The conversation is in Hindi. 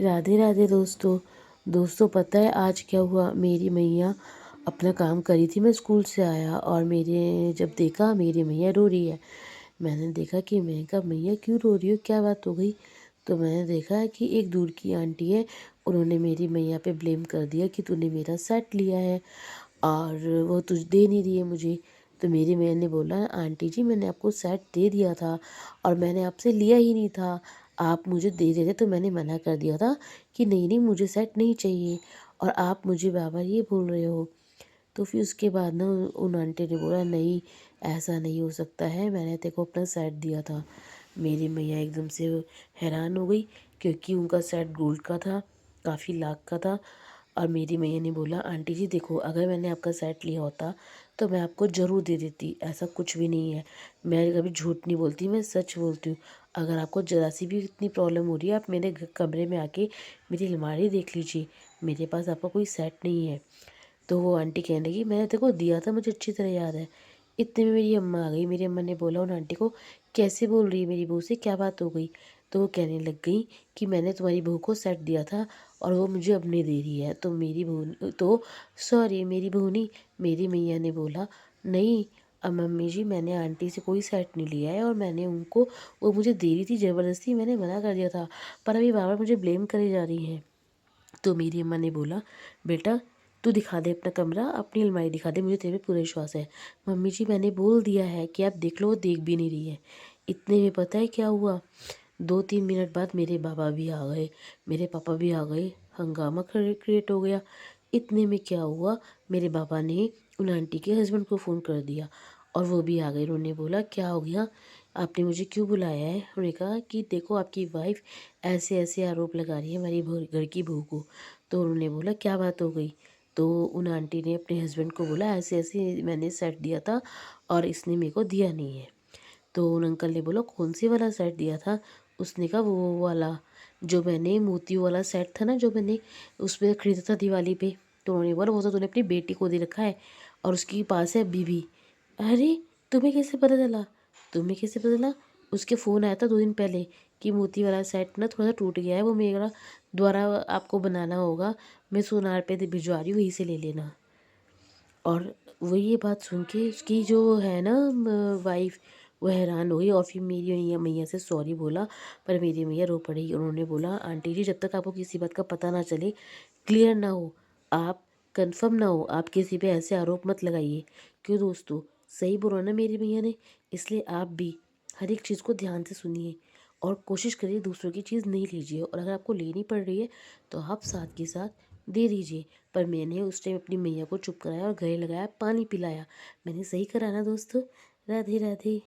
राधे राधे दोस्तों। पता है आज क्या हुआ। मेरी मैया अपना काम करी थी, मैं स्कूल से आया और मेरे जब देखा मेरी मैया रो रही है। मैंने देखा कि मैं कहा मैया क्यों रो रही हो, क्या बात हो गई। तो मैंने देखा कि एक दूर की आंटी है, उन्होंने मेरी मैया पे ब्लेम कर दिया कि तूने मेरा सेट लिया है और वो तुझ दे नहीं रही है मुझे। तो मेरी मैया ने बोला आंटी जी मैंने आपको सेट दे दिया था और मैंने आपसे लिया ही नहीं था, आप मुझे दे रहे थे तो मैंने मना कर दिया था कि नहीं नहीं मुझे सेट नहीं चाहिए और आप मुझे बार बार ये बोल रहे हो। तो फिर उसके बाद ना उन आंटी ने बोला नहीं ऐसा नहीं हो सकता है, मैंने तेरे को अपना सेट दिया था। मेरी मैया एकदम से हैरान हो गई क्योंकि उनका सेट गोल्ड का था, काफ़ी लाख का था। और मेरी मैया ने बोला आंटी जी देखो अगर मैंने आपका सेट लिया होता तो मैं आपको ज़रूर दे देती, ऐसा कुछ भी नहीं है। मैं कभी झूठ नहीं बोलती, मैं सच बोलती हूँ। अगर आपको ज़रा सी भी इतनी प्रॉब्लम हो रही है आप मेरे कमरे में आके मेरी अलमारी देख लीजिए, मेरे पास आपका कोई सेट नहीं है। तो वो आंटी कहने लगी मैंने तेरे को दिया था, मुझे अच्छी तरह याद है। इतने में मेरी अम्मा आ गई। मेरी अम्मा ने बोला उन आंटी को कैसे बोल रही है मेरी बहू से, क्या बात हो गई। तो वो कहने लग गई कि मैंने तुम्हारी बहू को सेट दिया था और वो मुझे अब नहीं दे रही है। तो मेरी बहू तो सॉरी मेरी बहू नहीं, मेरी मैया ने बोला नहीं मम्मी जी मैंने आंटी से कोई सेट नहीं लिया है और मैंने उनको, वो मुझे दे रही थी ज़बरदस्ती, मैंने मना कर दिया था पर अभी बार बार मुझे ब्लेम करे जा रही हैं। तो मेरी अम्मा ने बोला बेटा तू दिखा दे अपना कमरा, अपनी अलमारी दिखा दे, मुझे तेरे पे पूरा विश्वास है। मम्मी जी मैंने बोल दिया है कि आप देख लो, वो देख भी नहीं रही है। इतने में पता है क्या हुआ, 2-3 मिनट बाद मेरे बाबा भी आ गए, मेरे पापा भी आ गए, हंगामा क्रिएट हो गया। इतने में क्या हुआ, मेरे बाबा ने उन आंटी के हस्बैंड को फ़ोन कर दिया और वो भी आ गए। उन्होंने बोला क्या हो गया, आपने मुझे क्यों बुलाया है। उन्होंने कहा कि देखो आपकी वाइफ ऐसे ऐसे आरोप लगा रही है हमारी घर की बहू को। तो उन्होंने बोला क्या बात हो गई। तो उन आंटी ने अपने हस्बैंड को बोला ऐसे ऐसे मैंने सेट दिया था और इसने मेरे को दिया नहीं है। तो उन अंकल ने बोला कौन सी वाला सेट दिया था। उसने कहा वो वाला जो मैंने मोतियों वाला सेट था ना, जो मैंने उसमें ख़रीदा था दिवाली पे। तो उन्होंने बोला वो तो तूने अपनी बेटी को दे रखा है और उसके पास है अभी भी। अरे तुम्हें कैसे पता चला, तुम्हें कैसे पता चला। उसके फ़ोन आया था 2 दिन पहले कि मोती वाला सेट ना थोड़ा सा टूट गया है, वो मेरा द्वारा आपको बनाना होगा, मैं सोनार पे भिजवा रही हूँ, वहीं से ले लेना। और वो ये बात सुन के उसकी जो है ना वाइफ, वो हैरान हो गई और फिर मेरी मैया मैया से सॉरी बोला। पर मेरी मैया रो पड़ी। उन्होंने बोला आंटी जी जब तक आपको किसी बात का पता ना चले, क्लियर ना हो, आप कंफर्म ना हो, आप किसी पे ऐसे आरोप मत लगाइए। क्यों दोस्तों, सही बोला ना मेरी मैया ने। इसलिए आप भी हर एक चीज़ को ध्यान से सुनिए और कोशिश करिए दूसरों की चीज़ नहीं लीजिए, और अगर आपको लेनी पड़ रही है तो आप साथ के साथ दे दीजिए। पर मैंने उस टाइम अपनी मैया को चुप कराया और गले लगाया, पानी पिलाया। मैंने सही करा ना दोस्तों। राधे राधे।